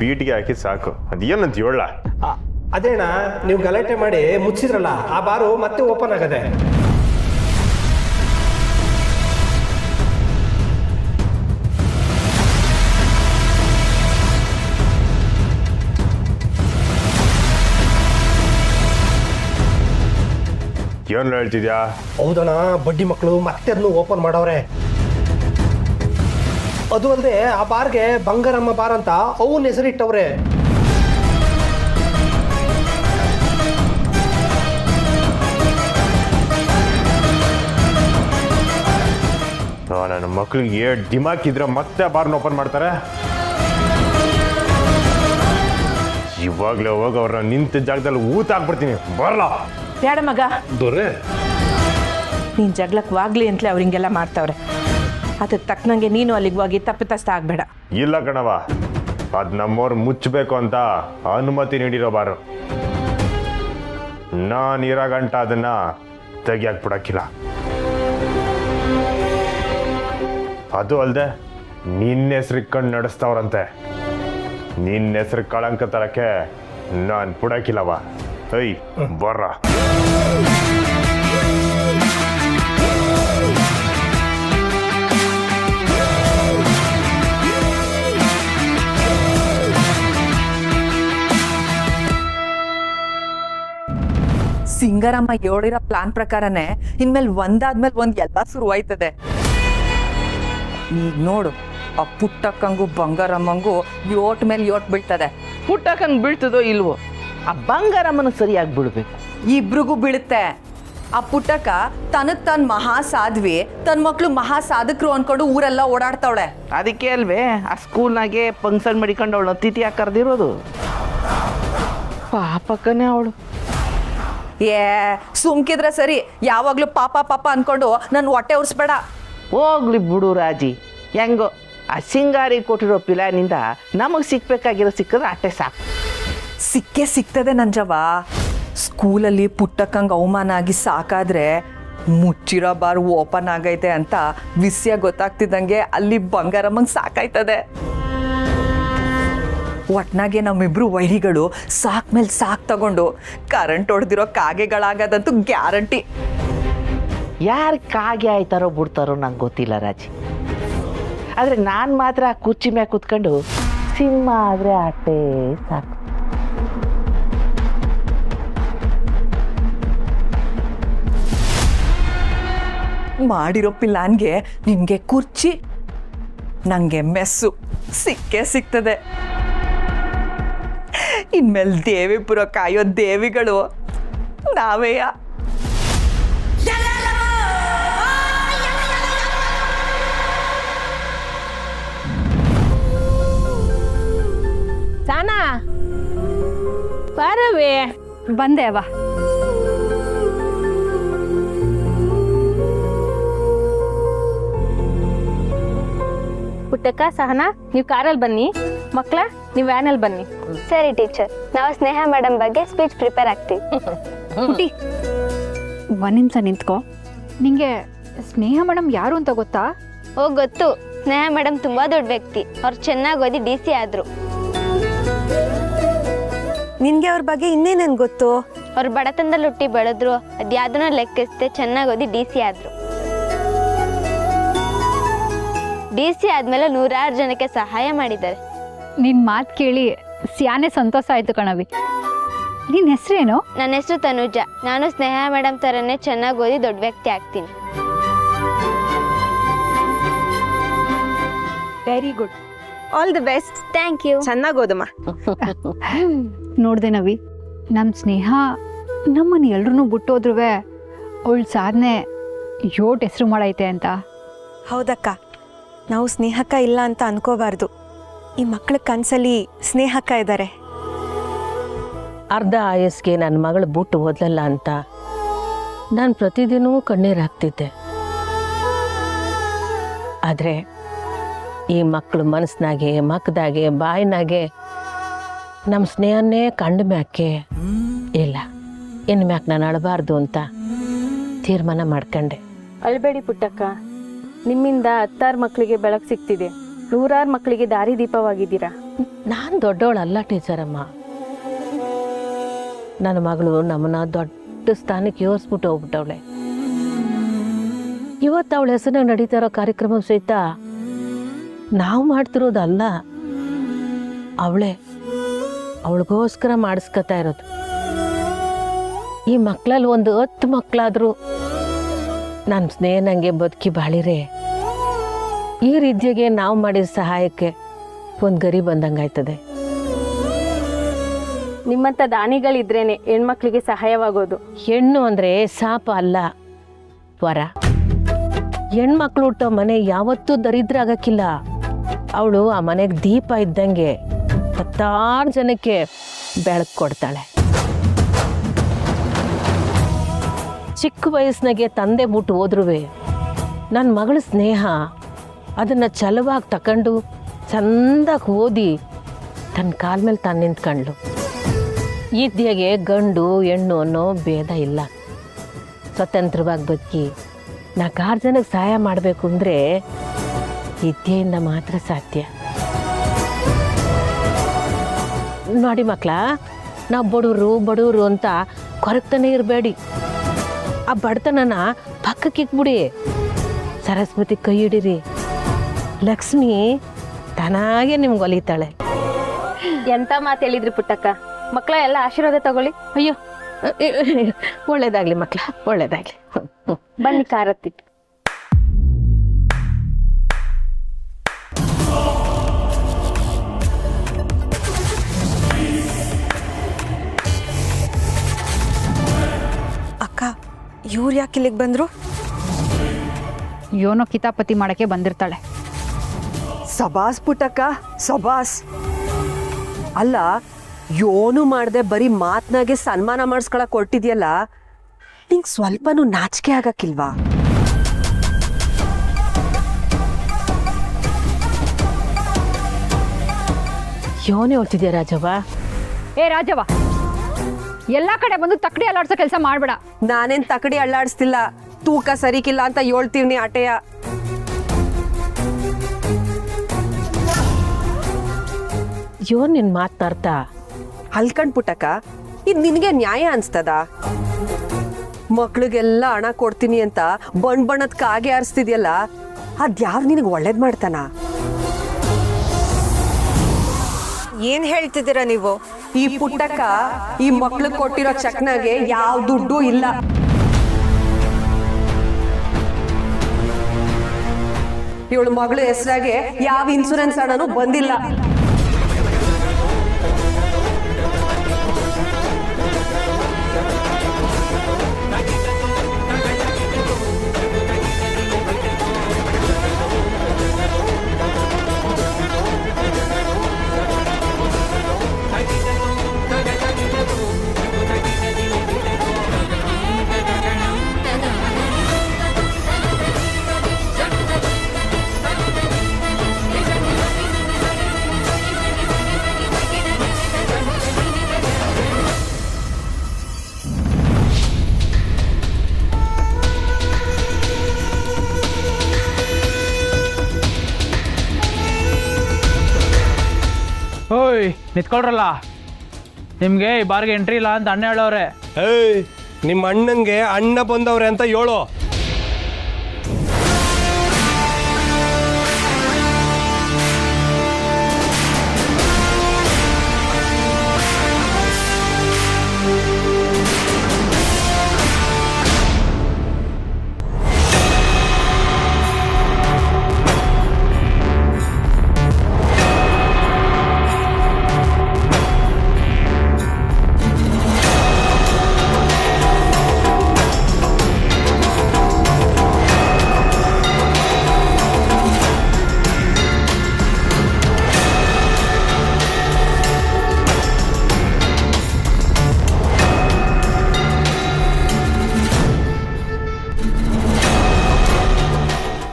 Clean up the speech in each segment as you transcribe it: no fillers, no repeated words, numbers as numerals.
ಬೀಟಿಗೆ ಹಾಕಿ ಸಾಕು. ಅದೇನಂತ ಹೇಳ? ಅದೇನಾ ನೀವು ಗಲಾಟೆ ಮಾಡಿ ಮುಚ್ಚಿದ್ರಲ್ಲ ಆ ಬಾರು ಮತ್ತೆ ಓಪನ್ ಆಗದೆ. ಏನು ಹೇಳ್ತಿದ್ಯಾ? ಹೌದಣ್ಣ, ಬಡ್ಡಿ ಮಕ್ಕಳು ಮತ್ತೆ ಅದನ್ನು ಓಪನ್ ಮಾಡವ್ರೆ. ಅದು ಅಲ್ಲದೆ ಆ ಬಾರ್ಗೆ ಬಂಗಾರಮ್ಮ ಬಾರ್ ಅಂತ ಅವನ ಹೆಸರಿಟ್ಟವ್ರೆ. ನನ್ನ ಮಕ್ಳಿಗೆ ಡಿಮಾಕ್ ಇದ್ರೆ ಮತ್ತೆ ಬಾರ್ನ ಓಪನ್ ಮಾಡ್ತಾರೆ. ಇವಾಗಲೇ ಹೋಗಿ ಅವ್ರನ್ನ ನಿಂತ ಜಾಗದಲ್ಲಿ ಊತ ಹಾಕ್ಬಿಡ್ತೀನಿ. ಬರಲ್ಲ ಬೇಡ ಮಗ, ದೊರೆ ನೀನು ಜಗಳಕ್ಕೆ ವಾಗ್ಲಿ ಅಂತಲೇ ಅವ್ರು ಹಿಂಗೆಲ್ಲ ಮಾಡ್ತಾವ್ರೆ. ಅದಕ್ಕೆ ತಕ್ಕನಂಗೆ ನೀನು ಅಲ್ಲಿಗೆ ಹೋಗಿ ತಪ್ಪಿತಸ್ಥ ಆಗಬೇಡ. ಇಲ್ಲ ಕಣವ, ಅದು ನಮ್ಮವ್ರು ಮುಚ್ಚಬೇಕು ಅಂತ ಅನುಮತಿ ನೀಡಿರೋ ಬಾರು. ನಾನು ಇರೋ ಗಂಟ ಅದನ್ನ ತೆಗಿಯಾಕ್ ಬಿಡಕ್ಕಿಲ್ಲ. ಅದು ಅಲ್ಲದೆ ನಿನ್ನ ಹೆಸ್ರು ಇಟ್ಕೊಂಡು ನಡೆಸ್ತವ್ರಂತೆ. ನಿನ್ನ ಹೆಸ್ರು ಕಳಂಕ ತರಕ್ಕೆ ನಾನು ಬಿಡಕ್ಕಿಲ್ಲವ. ಐ ಬರ್ರ. ಸಿಂಗರಮ್ಮ ಹೇಳಿರೋ ಪ್ಲಾನ್ ಪ್ರಕಾರನೇ ಇನ್ಮೇಲೆ ಒಂದಾದ್ಮೇಲೆ ಒಂದ್ ಎಲ್ಲ ಶುರುವಾಯ್ತದೆ. ಈಗ ನೋಡು, ಆ ಪುಟ್ಟಕ್ಕಂಗೂ ಬಂಗಾರಮ್ಮಂಗೂ ಯೋಟ್ ಮೇಲೆ ಯೋಟ್ ಬೀಳ್ತದೆ. ಪುಟ್ಟಕ್ಕಂಗೆ ಬೀಳ್ತದೋ ಇಲ್ವೋ, ಆ ಬಂಗಾರಮ್ಮನ ಸರಿಯಾಗಿ ಬಿಡ್ಬೇಕು. ಇಬ್ರಿಗೂ ಬೀಳುತ್ತೆ. ಆ ಪುಟ್ಟಕ್ಕ ತನಗ್ ತನ್ ಮಹಾ ಸಾಧ್ವಿ, ತನ್ ಮಕ್ಳು ಮಹಾ ಸಾಧಕರು ಅನ್ಕೊಂಡು ಊರೆಲ್ಲ ಓಡಾಡ್ತಾವಳೆ. ಅದಕ್ಕೆ ಅಲ್ವೇ ಆ ಸ್ಕೂಲ್ನಾಗೆ ಫಂಕ್ಷನ್ ಮಾಡಿಕೊಂಡು ಅವಳು ಅತಿಥಿಯಾಗಿ ಕರೆದಿರೋದು. ಪಾಪಕ್ಕನೇ ಅವಳು. ಏ ಸುಮ್ಕಿದ್ರೆ ಸರಿ, ಯಾವಾಗ್ಲೂ ಪಾಪ ಪಾಪ ಅನ್ಕೊಂಡು ನನ್ ಹೊಟ್ಟೆ ಉರ್ಸ್ಬೇಡ. ಹೋಗ್ಲಿ ಬಿಡು ರಾಜಿ, ಹೆಂಗೋ ಆ ಸಿಂಗಾರಿ ಕೊಟ್ಟಿರೋ ಪಿಲಾನಿಂದ ನಮಗೆ ಸಿಕ್ಬೇಕಾಗಿರೋ ಸಿಕ್ಕಿದ್ರೆ ಅಷ್ಟೇ ಸಾಕು. ಸಿಕ್ಕೇ ಸಿಗ್ತದೆ ನಂಜವ್ವ. ಸ್ಕೂಲಲ್ಲಿ ಪುಟ್ಟಕ್ಕಂಗೆ ಅವಮಾನ ಆಗಿ ಸಾಕಾದ್ರೆ ಮುಚ್ಚಿರೋ ಬಾರ್ ಓಪನ್ ಆಗೈತೆ ಅಂತ ವಿಷಯ ಗೊತ್ತಾಗ್ತಿದ್ದಂಗೆ ಅಲ್ಲಿ ಬಂಗಾರಮ್ಮಂಗೆ ಸಾಕಾಯ್ತದೆ. ಒಟ್ನಾಗೆ ನಮ್ಮಿಬ್ರು ವೈರಿಗಳು ಸಾಕ್ ಮೇಲೆ ಸಾಕ್ ತಗೊಂಡು ಕರೆಂಟ್ ಹೊಡೆದಿರೋ ಕಾಗೆಗಳಾಗದಂತೂ ಗ್ಯಾರಂಟಿ. ಯಾರು ಕಾಗೆ ಆಯ್ತಾರೋ ಬಿಡ್ತಾರೋ ನಂಗೆ ಗೊತ್ತಿಲ್ಲ ರಾಜಿ. ಆದರೆ ನಾನು ಮಾತ್ರ ಕುರ್ಚಿ ಮ್ಯಾಗ ಕೂತ್ಕೊಂಡು ಸಿಂಹ ಆದರೆ ಅಷ್ಟೇ ಸಾಕು. ಮಾಡಿರೋ ಪ್ಲಾನ್ಗೆ ನಿನಗೆ ಕುರ್ಚಿ, ನನಗೆ ಮೆಸ್ಸು ಸಿಕ್ಕೇ ಸಿಗ್ತದೆ. ಇನ್ಮೇಲೆ ದೇವಿಪುರ ಕಾಯೋ ದೇವಿಗಳು ನಾವೇಯ. ಸಾನಾ ಬಾರವೇ. ಬಂದೆ ಅವ್ವ. ಪುಟ್ಟಕ್ಕ, ಸಹನಾ ನೀವು ಕಾರಲ್ಲಿ ಬನ್ನಿ, ಮಕ್ಕಳ ನೀವು ವ್ಯಾನಲ್ಲಿ ಬನ್ನಿ. ಸರಿ ಟೀಚರ್, ನಾವು ಸ್ನೇಹ ಮೇಡಮ್ ಬಗ್ಗೆ ಸ್ಪೀಚ್ ಪ್ರಿಪೇರ್ ಆಗ್ತೀವಿ. ಪುಟಿ, ಒಂದ್ ನಿಮಿಷ ನಿಂತ್ಕೋ. ನಿಂಗೆ ಸ್ನೇಹ ಮೇಡಮ್ ಯಾರು ಅಂತ ಗೊತ್ತಾ? ಓ ಗೊತ್ತು, ಸ್ನೇಹ ಮೇಡಮ್ ತುಂಬಾ ದೊಡ್ಡ ವ್ಯಕ್ತಿ. ಅವ್ರು ಚೆನ್ನಾಗಿ ಓದಿ DC ಆದ್ರು. ನಿನ್ಗೆ ಅವ್ರ ಬಗ್ಗೆ ಇನ್ನೇನೇನು ಗೊತ್ತು? ಅವ್ರು ಬಡತನದಲ್ಲಿ ಹುಟ್ಟಿ ಬೆಳೆದ್ರು, ಅದ್ಯಾವುದನ್ನ ಲೆಕ್ಕಿಸದೆ ಚೆನ್ನಾಗಿ ಓದಿ DC ಆದ್ರು. DC ಆದ್ಮೇಲೆ 100 ಜನಕ್ಕೆ ಸಹಾಯ ಮಾಡಿದ್ದಾರೆ. ನಿನ್ ಮಾತು ಕೇಳಿ ಸ್ಯಾನೆ ಸಂತೋಷ ಆಯ್ತು ಕಣವಿ. ನಿನ್ನ ಹೆಸರೇನು? ನನ್ನ ಹೆಸರು ತನುಜ. ನಾನು ಸ್ನೇಹ ಮೇಡಮ್ ಥರನೇ ಚೆನ್ನಾಗಿ ಓದಿ ದೊಡ್ಡ ವ್ಯಕ್ತಿ ಆಗ್ತೀನಿ. Very good, all the best. Thank you. ಚೆನ್ನಾಗಿ ಓದಮ್ಮ. ನೋಡ್ದೆ ನವಿ, ನಮ್ಮ ಸ್ನೇಹ ನಮ್ಮನ್ನು ಎಲ್ರೂ ಬಿಟ್ಟೋದ್ರುವೆ ಅವಳ ಸಾಧನೆ ಯೋಟ್ ಹೆಸರು ಮಾಡೈತೆ ಅಂತ. ಹೌದಕ್ಕ, ನಾವು ಸ್ನೇಹಕ್ಕ ಇಲ್ಲ ಅಂತ ಅನ್ಕೋಬಾರ್ದು. ಈ ಮಕ್ಕಳ ಕನಸಲ್ಲಿ ಸ್ನೇಹಕ್ಕ ಇದ್ದಾರೆ. ಅರ್ಧ ಆಯಸ್ಗೆ ನನ್ನ ಮಗಳು ಬಿಟ್ಟು ಹೋದ್ಲಲ್ಲ ಅಂತ ನಾನು ಪ್ರತಿದಿನವೂ ಕಣ್ಣೀರು ಹಾಕ್ತಿದ್ದೆ. ಆದರೆ ಈ ಮಕ್ಕಳು ಮನಸ್ಸಿನಾಗೆ, ಮಕ್ಕದಾಗೆ, ಬಾಯಿನಾಗೆ ನಮ್ಮ ಸ್ನೇಹನ್ನೇ ಕಂಡ ಮ್ಯಾಕೆ ಇಲ್ಲ, ಇನ್ನು ಮ್ಯಾಕೆ ನಾನು ಅಳಬಾರ್ದು ಅಂತ ತೀರ್ಮಾನ ಮಾಡ್ಕೊಂಡೆ. ಅಳ್ಬೇಡಿ ಪುಟ್ಟಕ್ಕ, ನಿಮ್ಮಿಂದ 10 ಮಕ್ಕಳಿಗೆ ಬೆಳಕು ಸಿಗ್ತಿದೆ. 100 ಮಕ್ಕಳಿಗೆ ದಾರಿ ದೀಪವಾಗಿದ್ದೀರಾ. ನಾನು ದೊಡ್ಡವಳಲ್ಲ ಟೀಚರಮ್ಮ. ನನ್ನ ಮಗಳು ನಮ್ಮನ್ನ ದೊಡ್ಡ ಸ್ಥಾನಕ್ಕೆ ಏರಿಸ್ಬಿಟ್ಟು ಹೋಗ್ಬಿಟ್ಟವಳೆ. ಇವತ್ತು ಅವಳ ಹೆಸರು ನಡೀತಾ ಇರೋ ಕಾರ್ಯಕ್ರಮ ಸಹಿತ ನಾವು ಮಾಡ್ತಿರೋದಲ್ಲ, ಅವಳಿಗೋಸ್ಕರ ಮಾಡಿಸ್ಕೊತಾ ಇರೋದು. ಈ ಮಕ್ಕಳಲ್ಲಿ ಒಂದು 10 ಮಕ್ಕಳಾದರೂ ನನ್ನ ಸ್ನೇಹ ನನಗೆ ಬದುಕಿ ಬಾಳಿರೆ ಈ ರೀತಿಯಾಗೆ ನಾವು ಮಾಡಿದ ಸಹಾಯಕ್ಕೆ ಒಂದು ಗರಿ ಬಂದಂಗಾಯ್ತದೆ. ನಿಮ್ಮಂಥ ದಾನಿಗಳಿದ್ರೇನೆ ಹೆಣ್ಮಕ್ಳಿಗೆ ಸಹಾಯವಾಗೋದು. ಹೆಣ್ಣು ಅಂದರೆ ಶಾಪ ಅಲ್ಲ, ವರ. ಹೆಣ್ಮಕ್ಳು ಹುಟ್ಟೋ ಮನೆ ಯಾವತ್ತೂ ದರಿದ್ರ ಆಗಕ್ಕಿಲ್ಲ. ಅವಳು ಆ ಮನೆಗೆ ದೀಪ ಇದ್ದಂಗೆ 10 ಜನಕ್ಕೆ ಬೆಳಕು ಕೊಡ್ತಾಳೆ. ಚಿಕ್ಕ ವಯಸ್ಸಿನಾಗೆ ತಂದೆ ಬಿಟ್ಟು ಹೋದ್ರೂ ನನ್ನ ಮಗಳ ಸ್ನೇಹ ಅದನ್ನು ಛಲವಾಗಿ ತಗೊಂಡು ಚಂದಾಗಿ ಓದಿ ತನ್ನ ಕಾಲ ಮೇಲೆ ತಾನು ನಿಂತ್ಕೊಂಡ್ಳು. ಈದ್ಯಾಗೆ ಗಂಡು ಹೆಣ್ಣು ಅನ್ನೋ ಭೇದ ಇಲ್ಲ. ಸ್ವತಂತ್ರವಾಗಿ ಬದುಕಿ 4 ಜನಕ್ಕೆ ಸಹಾಯ ಮಾಡಬೇಕು ಅಂದರೆ ವಿದ್ಯೆಯಿಂದ ಮಾತ್ರ ಸಾಧ್ಯ. ನೋಡಿ ಮಕ್ಕಳ, ನಾವು ಬಡವರು ಅಂತ ಕೊರಗ್ತಾನೆ ಇರಬೇಡಿ. ಆ ಬಡತನನ ಪಕ್ಕಕ್ಕೆ ಇಕ್ಬಿಡಿ. ಸರಸ್ವತಿ ಕೈ ಹಿಡೀರಿ, ಲಕ್ಷ್ಮಿ ತಾನಾಗೆ ನಿಮ್ಗೆ ಒಲಿತಾಳೆ. ಎಂತ ಮಾತು ಹೇಳಿದ್ರಿ ಪುಟ್ಟಕ್ಕ. ಮಕ್ಕಳ ಎಲ್ಲ ಆಶೀರ್ವಾದ ತಗೊಳ್ಳಿ. ಅಯ್ಯೋ, ಒಳ್ಳೇದಾಗ್ಲಿ ಮಕ್ಕಳ, ಒಳ್ಳೇದಾಗ್ಲಿ. ಬನ್ನಿ ಕಾರತ್ತಿ. ಅಕ್ಕ, ಇವ್ರು ಯಾಕೆ ಇಲ್ಲಿಗೆ ಬಂದರು? ಯೋನೋ ಕಿತಾಪತಿ ಮಾಡೋಕ್ಕೆ ಬಂದಿರ್ತಾಳೆ. ಸಬಾಸ್ ಪುಟ್ಟಕ್ಕ, ಸಬಾಸ್. ಅಲ್ಲ, ಯೋನು ಮಾಡದೆ ಬರೀ ಮಾತನಾಗೆ ಸನ್ಮಾನ ಮಾಡಿಸ್ಕೊಳಕ್ ಕೊಟ್ಟಿದ್ಯಲ್ಲ, ನಿಂಗೆ ಸ್ವಲ್ಪನೂ ನಾಚಿಕೆ ಆಗಕ್ಕಿಲ್ವಾ? ಯೋನೇ ಹೊರ್ತಿದ್ಯಾ ರಾಜವ್ವ? ಏ ರಾಜವ್ವ, ಎಲ್ಲ ಕಡೆ ಬಂದು ತಕ್ಕಡಿ ಅಲ್ಲಾಡ್ಸೋ ಕೆಲಸ ಮಾಡಬೇಡ. ನಾನೇನ್ ತಕಡಿ ಅಳ್ಳಾಡಿಸ್ತಿಲ್ಲ, ತೂಕ ಸರಿಕಿಲ್ಲ ಅಂತ ಹೇಳ್ತೀವ್ನಿ ಆಟೆಯ. ಯೋನ್ ನಿನ್ ಮಾತನಾಡ್ತಾ ಅಲ್ಕಂಡ್ ಪುಟ್ಟಕ್ಕ, ಇದು ನಿನಗೆ ನ್ಯಾಯ ಅನ್ಸ್ತದ? ಮಕ್ಳಿಗೆಲ್ಲ ಹಣ ಕೊಡ್ತೀನಿ ಅಂತ ಬಣ್ಣದ ಕಾಗೆ ಆರಿಸ್ತಿದ್ಯಲ್ಲ, ಅದ್ಯಾವ್ ನಿನಗೆ ಒಳ್ಳೇದ್ ಮಾಡ್ತಾನ? ಏನು ಹೇಳ್ತಿದ್ದೀರಾ ನೀವು? ಈ ಪುಟ್ಟಕ್ಕ ಈ ಮಕ್ಳಿಗೆ ಕೊಟ್ಟಿರೋ ಚೆಕ್ನಾಗೆ ಯಾವ ದುಡ್ಡು ಇಲ್ಲ. ಇವಳು ಮಗಳ ಹೆಸರಾಗೆ ಯಾವ ಇನ್ಸೂರೆನ್ಸ್ ಹಣನೂ ಬಂದಿಲ್ಲ. ಓಯ್ ನಿಂತ್ಕೊಳ್ರಲ್ಲ, ನಿಮಗೆ ಈ ಬಾರ್ಗೆ ಎಂಟ್ರಿ ಇಲ್ಲ ಅಂತ ಅಣ್ಣ ಹೇಳೋರೆ. ಏಯ್, ನಿಮ್ಮ ಅಣ್ಣಂಗೆ ಅಣ್ಣ ಬಂದವ್ರೆ ಅಂತ ಹೇಳು.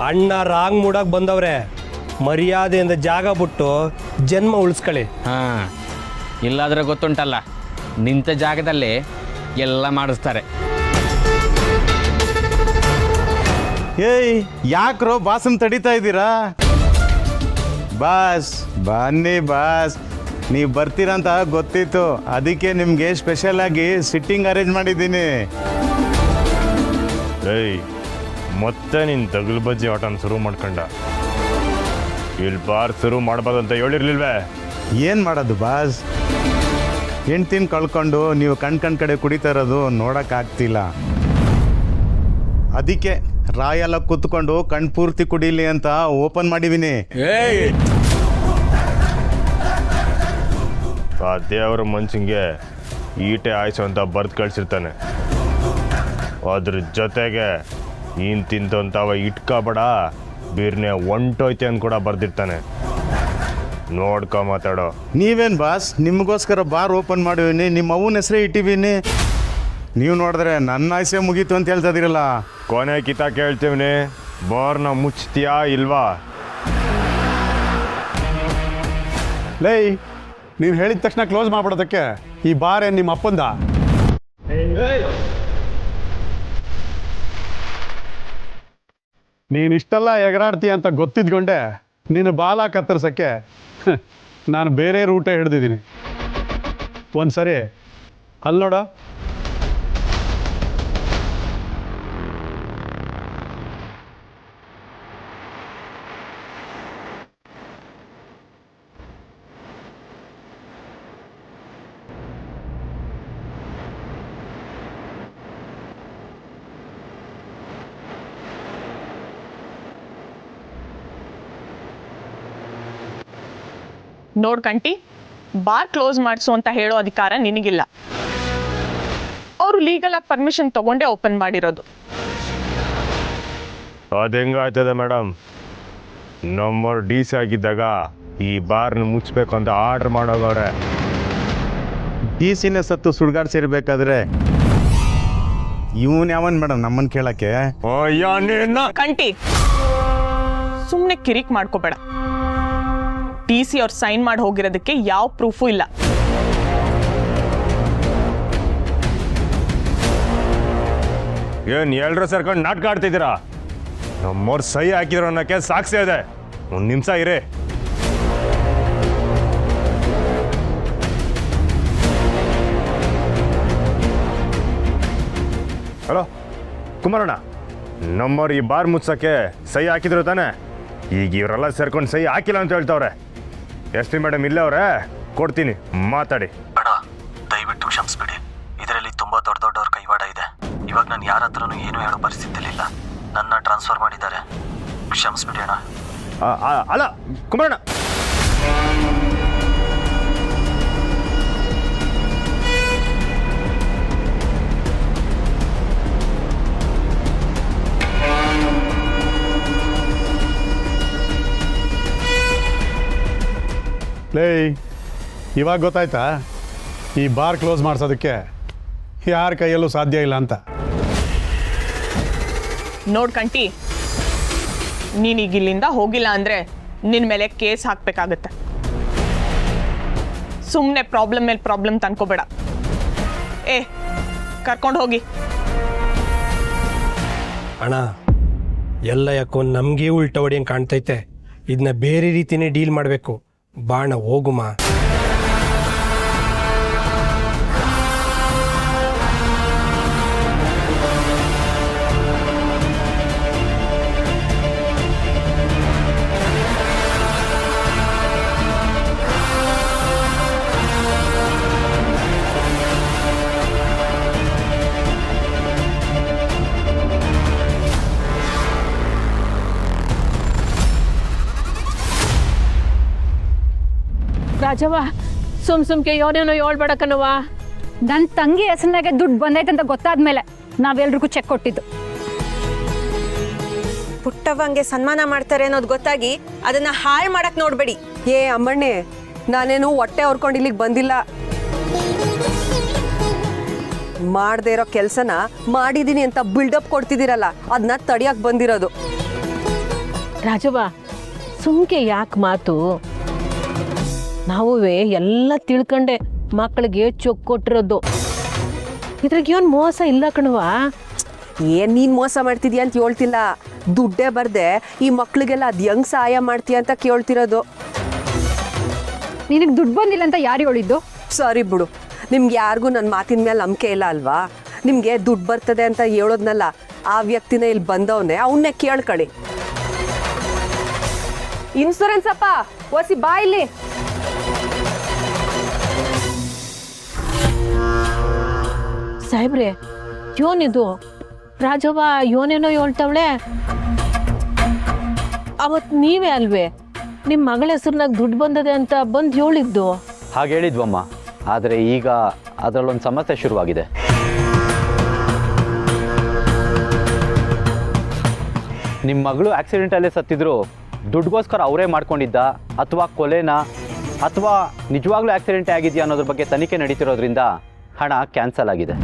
ಅಣ್ಣ ರಾಂಗ್ ಮೂಡಾಗ ಬಂದವ್ರೆ. ಮರ್ಯಾದೆಯಿಂದ ಜಾಗ ಬಿಟ್ಟು ಜನ್ಮ ಉಳಿಸ್ಕೊಳ್ಳಿ. ಹಾಂ, ಇಲ್ಲಾದ್ರೆ ಗೊತ್ತುಂಟಲ್ಲ, ನಿಂತ ಜಾಗದಲ್ಲೇ ಎಲ್ಲ ಮಾಡಿಸ್ತಾರೆ. ಏಯ್, ಯಾಕ್ರೋ ಬಾಸನ್ ತಡಿತಾ ಇದ್ದೀರಾ? ಬಾಸ್ ಬನ್ನಿ ಬಾಸ್, ನೀವು ಬರ್ತೀರಂತ ಗೊತ್ತಿತ್ತು, ಅದಕ್ಕೆ ನಿಮಗೆ ಸ್ಪೆಷಲ್ ಆಗಿ ಸಿಟ್ಟಿಂಗ್ ಅರೇಂಜ್ ಮಾಡಿದ್ದೀನಿ. ಏಯ್ ಮತ್ತೆ ನೀನು ತಗಲು ಬಜ್ಜಿ ಆಟನ ಶುರು ಮಾಡ್ಕೊಂಡ. ಇಲ್ಲಿ ಬಾರ್ ಶುರು ಮಾಡ್ಬಾರ್ದಂತ ಹೇಳಿರ್ಲಿಲ್ವೇ? ಏನು ಮಾಡೋದು ಬಾಸ್, ಹೆಂಡ್ತಿನ ಕಳ್ಕೊಂಡು ನೀವು ಕಣ್ ಕಡೆ ಕುಡಿತಾ ಇರೋದು ನೋಡೋಕ್ಕಾಗ್ತಿಲ್ಲ. ಅದಕ್ಕೆ ರಾಯೆಲ್ಲ ಕೂತ್ಕೊಂಡು ಕಣ್ ಪೂರ್ತಿ ಕುಡೀಲಿ ಅಂತ ಓಪನ್ ಮಾಡಿದ್ದೀನಿ. ಆ ದೇವರ ಮನ್ಸಿಂಗೆ ಈಟೆ ಆಯ್ಸು ಅಂತ ಬರ್ದು ಕಳ್ಸಿರ್ತಾನೆ. ಅದ್ರ ಜೊತೆಗೆ ನೀನು ತಿಂತಂತವ ಇಟ್ಕೋಬೇಡ, ಬೀರ್ನೆ ಒಂಟೋಯ್ತೆ ಅಂತ ಕೂಡ ಬರ್ದಿರ್ತಾನೆ. ನೋಡ್ಕೊ ಮಾತಾಡೋ. ನೀವೇನು ಬಾಸ್, ನಿಮಗೋಸ್ಕರ ಬಾರ್ ಓಪನ್ ಮಾಡಿವೀನಿ, ನಿಮ್ಮ ಅವನ ಹೆಸರೇ ಇಟ್ಟಿದ್ದೀನಿ. ನೀವು ನೋಡಿದ್ರೆ ನನ್ನ ಆಯ್ಸೆ ಮುಗೀತು ಅಂತ ಹೇಳ್ತಾ ಇದೀರಲ್ಲ. ಕೊನೆ ಕಿತ ಕೇಳ್ತೀವಿ, ಬಾರ್ನ ಮುಚ್ತೀಯಾ ಇಲ್ವಾ? ಲೈ, ನೀನು ಹೇಳಿದ ತಕ್ಷಣ ಕ್ಲೋಸ್ ಮಾಡ್ಬಿಡೋದಕ್ಕೆ ಈ ಬಾರ್ ಏನು ನಿಮ್ಮ ಅಪ್ಪಂದ? ನೀನು ಇಷ್ಟೆಲ್ಲ ಎಗರಾಡ್ತೀಯ ಅಂತ ಗೊತ್ತಿದ್ಕೊಂಡೆ ನೀನು ಬಾಲ ಕತ್ತರಿಸೋಕ್ಕೆ ನಾನು ಬೇರೆ ರೂಟೇ ಹಿಡ್ದಿದ್ದೀನಿ. ಒಂದು ಸರಿ ಅಲ್ಲಿ ನೋಡ. ನೋಡ್ ಕಂಟಿ, ಬಾರ್ ಕ್ಲೋಸ್ ಮಾಡಿಸು ಅಂತ ಹೇಳೋ ಅಧಿಕಾರ ನಿನಗಿಲ್ಲ. ಅವರು ಲೀಗಲ್ ಆಗಿ ಪರ್ಮಿಷನ್ ತಗೊಂಡೇ ಓಪನ್ ಮಾಡಿರೋದು. ಅದು ಹೆಂಗಾಯ್ತದೆ ಮೇಡಮ್? ನಮ್ಮವ್ರು ಡಿ ಸಿ ಆಗಿದ್ದಾಗ ಈ ಬಾರ್ನ ಮುಚ್ಚಬೇಕು ಅಂತ ಆರ್ಡ್ರ್ ಮಾಡೋಗವ್ರೆ. ಡಿ ಸಿನೇ ಸತ್ತು ಸುಡ್ಗಾಡ್ ಸೇರ್ಬೇಕಾದ್ರೆ ಇವನ್ ಯಾವನ್ ಮೇಡಮ್ ನಮ್ಮನ್ನು ಕೇಳಕ್ಕೆ? ಕಂಟಿ, ಸುಮ್ಮನೆ ಕಿರಿಕ್ ಮಾಡ್ಕೋಬೇಡ. ಡಿ ಸಿ ಅವ್ರು ಸೈನ್ ಮಾಡಿ ಹೋಗಿರೋದಕ್ಕೆ ಯಾವ ಪ್ರೂಫು ಇಲ್ಲ. ಏನು ಎಲ್ಲರೂ ಸೇರ್ಕೊಂಡು ನಾಟಕ ಆಡ್ತಿದ್ದೀರಾ? ನಮ್ಮವ್ರು ಸಹಿ ಹಾಕಿದ್ರು ಅನ್ನೋಕ್ಕೆ ಸಾಕ್ಷಿ ಇದೆ. ಒಂದು ನಿಮಿಷ ಇರಿ. ಹಲೋ ಕುಮಾರಣ್ಣ, ನಮ್ಮವ್ರು ಈ ಬಾರ್ ಮುಚ್ಚಕ್ಕೆ ಸಹಿ ಹಾಕಿದ್ರು ತಾನೆ? ಈಗ ಇವರೆಲ್ಲ ಸೇರ್ಕೊಂಡು ಸಹಿ ಹಾಕಿಲ್ಲ ಅಂತ ಹೇಳ್ತವ್ರೆ. ಎಸ್ ಪಿ ಮೇಡಮ್ ಇಲ್ಲೇ ಅವ್ರೆ, ಕೊಡ್ತೀನಿ, ಮಾತಾಡಿ. ಬೇಡ, ದಯವಿಟ್ಟು ಕ್ಷಮಿಸ್ಬಿಡಿ. ಇದರಲ್ಲಿ ತುಂಬ ದೊಡ್ಡವ್ರ ಕೈವಾಡ ಇದೆ. ಇವಾಗ ನಾನು ಯಾರ ಹತ್ರನೂ ಏನೂ ಹೇಳೋ ಪರಿಸ್ಥಿತಿಲಿಲ್ಲ. ನನ್ನ ಟ್ರಾನ್ಸ್ಫರ್ ಮಾಡಿದ್ದಾರೆ, ಕ್ಷಮಿಸ್ಬಿಡಿ ಅಣ್ಣ. ಅಲ್ಲ ಕುಮಾರಣ್ಣ, ಲೇ, ಇವಾಗ ಗೊತ್ತಾಯ್ತಾ ಈ ಬಾರ್ ಕ್ಲೋಸ್ ಮಾಡಿಸೋದಕ್ಕೆ ಯಾರ ಕೈಯಲ್ಲೂ ಸಾಧ್ಯ ಇಲ್ಲ ಅಂತ? ನೋಡ್ ಕಂಟಿ, ನೀನೀಗ ಇಲ್ಲಿಂದ ಹೋಗಿಲ್ಲ ಅಂದರೆ ನಿನ್ನ ಮೇಲೆ ಕೇಸ್ ಹಾಕಬೇಕಾಗತ್ತೆ. ಸುಮ್ಮನೆ ಪ್ರಾಬ್ಲಮ್ ಮೇಲೆ ಪ್ರಾಬ್ಲಮ್ ತಂದ್ಕೋಬೇಡ. ಕರ್ಕೊಂಡು ಹೋಗಿ. ಅಣ್ಣ, ಎಲ್ಲ ಯಾಕೋ ನಮಗೆ ಉಲ್ಟ ಹೊಡಿಯಂಗೆ ಕಾಣ್ತೈತೆ. ಇದನ್ನ ಬೇರೆ ರೀತಿನೇ ಡೀಲ್ ಮಾಡಬೇಕು. ಬಾಣ ಹೋಗುಮ. ರಾಜವ್ವ, ಸುಮ್ಕೆ ಯೋನೇನೋ ಹೇಳ್ಬೇಡಕ್ಕನವ್ವ. ನನ್ನ ತಂಗಿ ಹೆಸರಿನಾಗೆ ದುಡ್ಡು ಬಂದೈತೆ ಅಂತ ಗೊತ್ತಾದ್ಮೇಲೆ ನಾವೆಲ್ರಿಗೂ ಚೆಕ್ ಕೊಟ್ಟಿದ್ದು. ಪುಟ್ಟವಂಗೆ ಸನ್ಮಾನ ಮಾಡ್ತಾರೆ ಅನ್ನೋದು ಗೊತ್ತಾಗಿ ಅದನ್ನ ಹಾಳು ಮಾಡಕ್ ನೋಡ್ಬೇಡಿ. ಅಮ್ಮಣ್ಣೆ, ನಾನೇನು ಹೊಟ್ಟೆ ಹೊರ್ಕೊಂಡು ಇಲ್ಲಿಗೆ ಬಂದಿಲ್ಲ. ಮಾಡದೇ ಇರೋ ಕೆಲಸನ ಮಾಡಿದೀನಿ ಅಂತ ಬಿಲ್ಡಪ್ ಕೊಡ್ತಿದ್ದೀರಲ್ಲ, ಅದನ್ನ ತಡಿಯಕ್ಕೆ ಬಂದಿರೋದು. ರಾಜವ್ವ, ಸುಮ್ಕೆ ಯಾಕೆ ಮಾತು? ನಾವುವೇ ಎಲ್ಲ ತಿಳ್ಕೊಂಡೆ ಮಕ್ಕಳಿಗೆ ಚೊಕ್ ಕೊಟ್ಟಿರೋದು. ಇದ್ರಾಗ ಏನು ಮೋಸ ಇಲ್ಲ ಕಣವ. ನೀನ್ ಮೋಸ ಮಾಡ್ತಿದ್ಯಾ ಅಂತ ಹೇಳ್ತಿಲ್ಲ, ದುಡ್ಡೇ ಬರ್ದೆ ಈ ಮಕ್ಳಿಗೆಲ್ಲ ಅದ್ ಹೆಂಗ್ ಸಹಾಯ ಮಾಡ್ತೀಯ ಅಂತ ಕೇಳ್ತಿರೋದು. ನಿನಗೆ ದುಡ್ಡು ಬಂದಿಲ್ಲ ಅಂತ ಯಾರಿಗೆ ಹೇಳಿದ್ದು? ಸಾರಿ ಬಿಡು, ನಿಮ್ಗೆ ಯಾರಿಗೂ ನನ್ನ ಮಾತಿನ ಮೇಲೆ ನಂಬಿಕೆ ಇಲ್ಲ ಅಲ್ವಾ? ನಿಮಗೆ ದುಡ್ಡು ಬರ್ತದೆ ಅಂತ ಹೇಳೋದ್ನಲ್ಲ, ಆ ವ್ಯಕ್ತಿನ ಇಲ್ಲಿ ಬಂದವನೇ, ಅವನ್ನೇ ಕೇಳ್ಕೊಳ್ಳಿ. ಇನ್ಸೂರೆನ್ಸ್ ಅಪ್ಪ ಓಸಿ ಬಾ ಇಲ್ಲಿ. ಸಾಹೇಬ್ರೆ, ಯೋನಿದು ರಾಜವ್ವ ಯೋನೇನೋ ಹೇಳ್ತಾವಳೆ. ಅವತ್ತು ನೀವೇ ಅಲ್ವೇ ನಿಮ್ಮ ಮಗಳ ಹೆಸರಿನಾಗ ದುಡ್ಡು ಬಂದದೆ ಅಂತ ಬಂದು ಹೇಳಿದ್ದು? ಹಾಗೆ ಹೇಳಿದ್ವಮ್ಮ, ಆದರೆ ಈಗ ಅದರಲ್ಲೊಂದು ಸಮಸ್ಯೆ ಶುರುವಾಗಿದೆ. ನಿಮ್ಮ ಮಗಳು ಆಕ್ಸಿಡೆಂಟಲ್ಲೇ ಸತ್ತಿದ್ರು ದುಡ್ಡುಗೋಸ್ಕರ ಅವರೇ ಮಾಡ್ಕೊಂಡಿದ್ದ ಅಥವಾ ಕೊಲೆನ ಅಥವಾ ನಿಜವಾಗ್ಲೂ ಆಕ್ಸಿಡೆಂಟೇ ಆಗಿದೆಯಾ ಅನ್ನೋದ್ರ ಬಗ್ಗೆ ತನಿಖೆ ನಡೀತಿರೋದ್ರಿಂದ ಹಣ ಕ್ಯಾನ್ಸಲ್ ಆಗಿದೆ.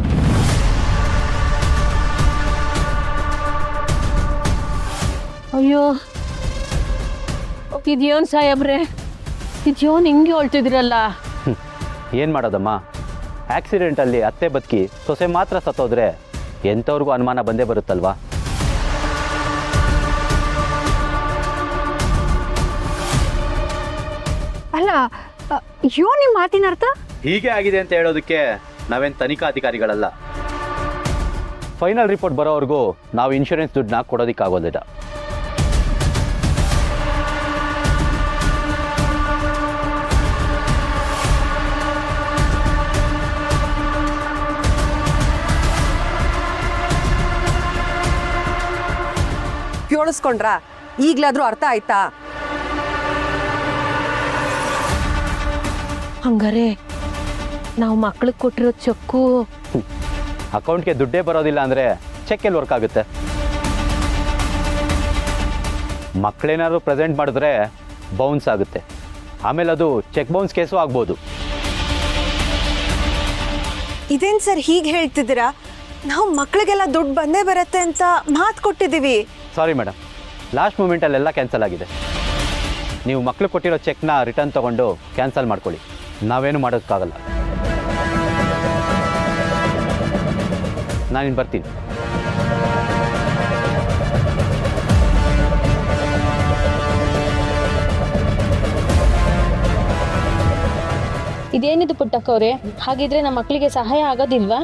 ಅಯ್ಯೋ, ಇದ್ಯೋನ್ ಸಾಹೇಬ್ರೆ, ಇದ್ಯೋನ್ ಹಿಂಗೆ ಹೇಳ್ತಿದ್ರಲ್ಲ. ಏನು ಮಾಡೋದಮ್ಮ, ಆಕ್ಸಿಡೆಂಟಲ್ಲಿ ಅತ್ತೆ ಬದುಕಿ ಸೊಸೆ ಮಾತ್ರ ಸತ್ತೋದ್ರೆ ಎಂಥವ್ರಿಗೂ ಅನುಮಾನ ಬಂದೇ ಬರುತ್ತಲ್ವಾ? ಅಲ್ಲ, ನಿಮ್ಮ ಮಾತಿನ ಅರ್ಥ? ಹೀಗೆ ಆಗಿದೆ ಅಂತ ಹೇಳೋದಕ್ಕೆ ನಾವೇನು ತನಿಖಾಧಿಕಾರಿಗಳಲ್ಲ. ಫೈನಲ್ ರಿಪೋರ್ಟ್ ಬರೋವರೆಗೂ ನಾವು ಇನ್ಶೂರೆನ್ಸ್ ದುಡ್ಡನ್ನ ಕೊಡೋದಕ್ಕಾಗೋದಿಲ್ಲ. ಕೇಳಿಸ್ಕೊಂಡ್ರಾ? ಈಗ್ಲಾದ್ರೂ ಅರ್ಥ ಆಯ್ತಾ? ಹಂಗಾರೆ ನಾವು ಮಕ್ಳಿಗೆ ಕೊಟ್ಟಿರೋ ಚೆಕ್ಕು ಅಕೌಂಟ್ಗೆ ದುಡ್ಡೇ ಬರೋದಿಲ್ಲ ಅಂದರೆ ಚೆಕ್ ಎಲ್ಲಿ ವರ್ಕ್ ಆಗುತ್ತೆ? ಮಕ್ಕಳೇನಾದ್ರು ಪ್ರೆಸೆಂಟ್ ಮಾಡಿದ್ರೆ ಬೌನ್ಸ್ ಆಗುತ್ತೆ, ಆಮೇಲೆ ಅದು ಚೆಕ್ ಬೌನ್ಸ್ ಕೇಸು ಆಗ್ಬೋದು. ಇದೇನು ಸರ್ ಹೀಗೆ ಹೇಳ್ತಿದ್ದೀರಾ? ನಾವು ಮಕ್ಕಳಿಗೆಲ್ಲ ದುಡ್ಡು ಬಂದೇ ಬರುತ್ತೆ ಅಂತ ಮಾತು ಕೊಟ್ಟಿದ್ದೀವಿ. ಸಾರಿ ಮೇಡಮ್, ಲಾಸ್ಟ್ ಮೂಮೆಂಟಲ್ಲೆಲ್ಲ ಕ್ಯಾನ್ಸಲ್ ಆಗಿದೆ. ನೀವು ಮಕ್ಕಳು ಕೊಟ್ಟಿರೋ ಚೆಕ್ನ ರಿಟರ್ನ್ ತೊಗೊಂಡು ಕ್ಯಾನ್ಸಲ್ ಮಾಡ್ಕೊಳ್ಳಿ, ನಾವೇನು ಮಾಡೋದಕ್ಕಾಗಲ್ಲ. ನಾನಿನ್ನು ಬರ್ತೀನಿ. ಇದೇನಿದು ಪುಟ್ಟಕ್ಕವ್ರೆ? ಹಾಗಿದ್ರೆ ನಮ್ಮ ಮಕ್ಕಳಿಗೆ ಸಹಾಯ ಆಗೋದಿಲ್ವಾ?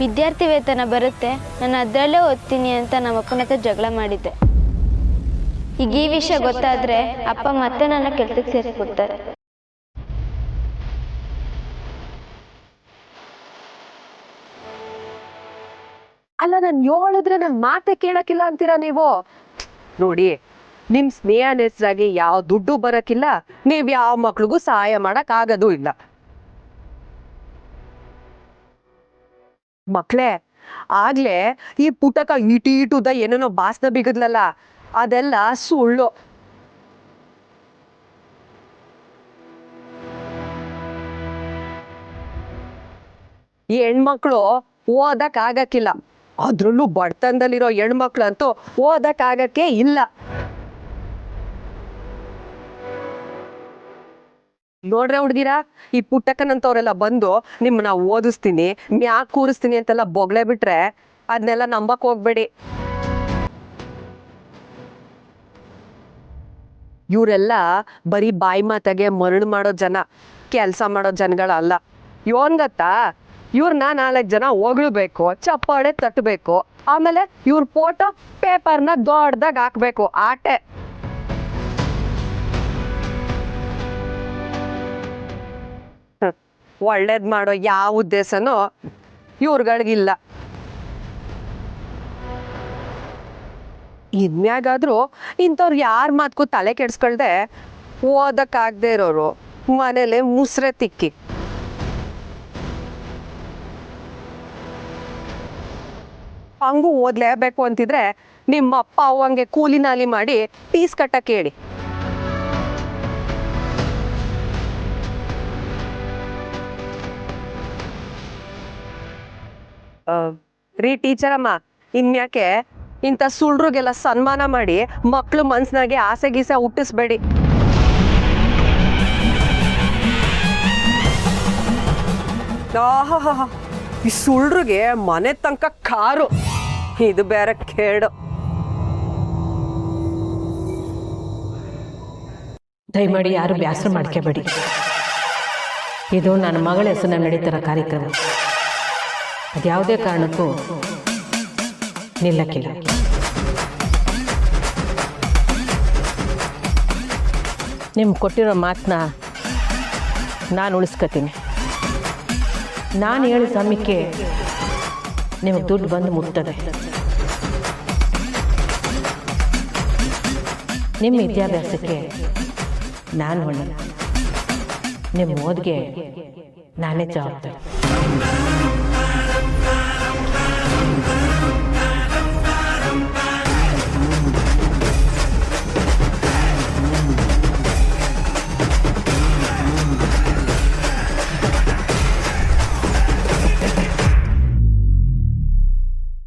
ವಿದ್ಯಾರ್ಥಿ ವೇತನ ಬರುತ್ತೆ, ನಾನು ಅದರಲ್ಲೇ ಓದ್ತೀನಿ ಅಂತ ನಮ್ಮ ಅಪ್ಪನ ಹತ್ರ ಜಗಳ ಮಾಡಿದ್ದೆ. ಈಗ ಈ ವಿಷಯ ಗೊತ್ತಾದ್ರೆ ಅಪ್ಪ ಮತ್ತೆ ನನ್ನ ಕೆಲ್ಸಕ್ಕೆ ಸೇರಿಸ್ಬಿಡ್ತಾರೆ. ಅಲ್ಲ, ನಾನು ಹೇಳಿದ್ರೆ ನನ್ನ ಮಾತೆ ಕೇಳಕ್ಕಿಲ್ಲ ಅಂತೀರಾ ನೀವು? ನೋಡಿ, ನಿಮ್ ಸ್ನೇಹ ಹೆಸರಾಗಿ ಯಾವ ದುಡ್ಡು ಬರಕ್ಕಿಲ್ಲ, ನೀವ್ ಯಾವ ಮಕ್ಳಿಗೂ ಸಹಾಯ ಮಾಡಕ್ ಆಗೋದು ಇಲ್ಲ. ಮಕ್ಳೇ, ಆಗ್ಲೇ ಈ ಪುಟಕ ಈಟುದ ಏನೇನೋ ಭಾಷಣ ಬಿಗದ್ಲಲ್ಲ, ಅದೆಲ್ಲ ಸುಳ್ಳು. ಈ ಹೆಣ್ಮಕ್ಳು ಓದಕ್ ಆಗಕ್ಕಿಲ್ಲ, ಅದ್ರಲ್ಲೂ ಬಡತನದಲ್ಲಿರೋ ಹೆಣ್ಮಕ್ಳಂತೂ ಓದಕ್ ಆಗಕ್ಕೆ ಇಲ್ಲ. ನೋಡ್ರೆ ಹುಡ್ಗಿರ, ಈ ಪುಟ್ಟಕ್ಕನಂತವ್ರೆಲ್ಲ ಬಂದು ನಿಮ್ಮನ್ನ ಓದಿಸ್ತೀನಿ, ಮ್ಯಾಕ್ ಕೂರಿಸ್ತೀನಿ ಅಂತೆಲ್ಲ ಬೊಗ್ಳೆ ಬಿಟ್ರೆ ಅದನ್ನೆಲ್ಲ ನಂಬಕ್ ಹೋಗ್ಬೇಡಿ. ಇವರೆಲ್ಲ ಬರೀ ಬಾಯಿ ಮಾತಾಗೆ ಮರಳು ಮಾಡೋ ಜನ, ಕೆಲಸ ಮಾಡೋ ಜನಗಳಲ್ಲ. ಯೋನ್ಗತ್ತಾ, ಇವ್ರನ್ನ 4 ಜನ ಹೊಗಳ್ಬೇಕು, ಚಪ್ಪಾಳೆ ತಟ್ಟಬೇಕು, ಆಮೇಲೆ ಇವ್ರ ಫೋಟೋ ಪೇಪರ್ನ ದೊಡ್ಡದಾಗ ಹಾಕ್ಬೇಕು, ಆಟೆ. ಒಳ್ಳೇದ್ ಮಾಡೋ ಯಾವ ಉದ್ದೇಶನೂ ಇವ್ರಗಳಿಗಿಲ್ಲ. ಇನ್ಯಾಗಾದ್ರೂ ಇಂಥವ್ರು ಯಾರ ಮಾತ್ಗೂ ತಲೆ ಕೆಡ್ಸ್ಕೊಳ್ದೆ ಓದಕ್ಕಾಗದೆ ಇರೋರು ಮನೇಲೆ ಮುಸ್ರೆ ತಿಕ್ಕಿ. ಹಂಗೂ ಓದ್ಲೇಬೇಕು ಅಂತಿದ್ರೆ ನಿಮ್ಮ ಅಪ್ಪ ಅವಂಗೆ ಕೂಲಿ ನಾಲಿ ಮಾಡಿ ಫೀಸ್ ಕಟ್ಟಕ್ಕೆ ಹೇಳಿ. ರೀ ಟೀಚರಮ್ಮ, ಇನ್ಯಾಕೆ ಇಂಥ ಸುಳ್ರಿಗೆಲ್ಲ ಸನ್ಮಾನ ಮಾಡಿ ಮಕ್ಳು ಮನ್ಸ್ನಾಗೆ ಆಸೆ ಗೀಸೆ ಹುಟ್ಟಿಸ್ಬೇಡಿ. ಈ ಸುಳ್ರಿಗೆ ಮನೆ ತನಕ ಕಾರು, ಇದು ಬೇರೆ ಕೇಡು. ದಯಮಾಡಿ ಯಾರು ಬೇಸರ ಮಾಡ್ಕೋಬೇಡಿ. ಇದು ನನ್ನ ಮಗಳ ಹೆಸರನ್ನ ನಡೀತಿರೋ ಕಾರ್ಯಕ್ರಮ. ಅದ್ಯಾವುದೇ ಕಾರಣಕ್ಕೂ ನಿಲ್ಲಕ್ಕಿಲ್ಲ. ನಿಮ್ಗೆ ಕೊಟ್ಟಿರೋ ಮಾತನ್ನ ನಾನು ಉಳಿಸ್ಕೊತೀನಿ. ನಾನು ಹೇಳಿದ ಸಮಯಕ್ಕೆ ನಿಮಗೆ ದುಡ್ಡು ಬಂದು ಮುಟ್ತದೆ. ನಿಮ್ಮ ವಿದ್ಯಾಭ್ಯಾಸಕ್ಕೆ ನಾನು ಹೊಣೆ, ನಿಮ್ಮ ಓದಿಗೆ ನಾನೇ ಜವಾಬ್ದಾರಿ.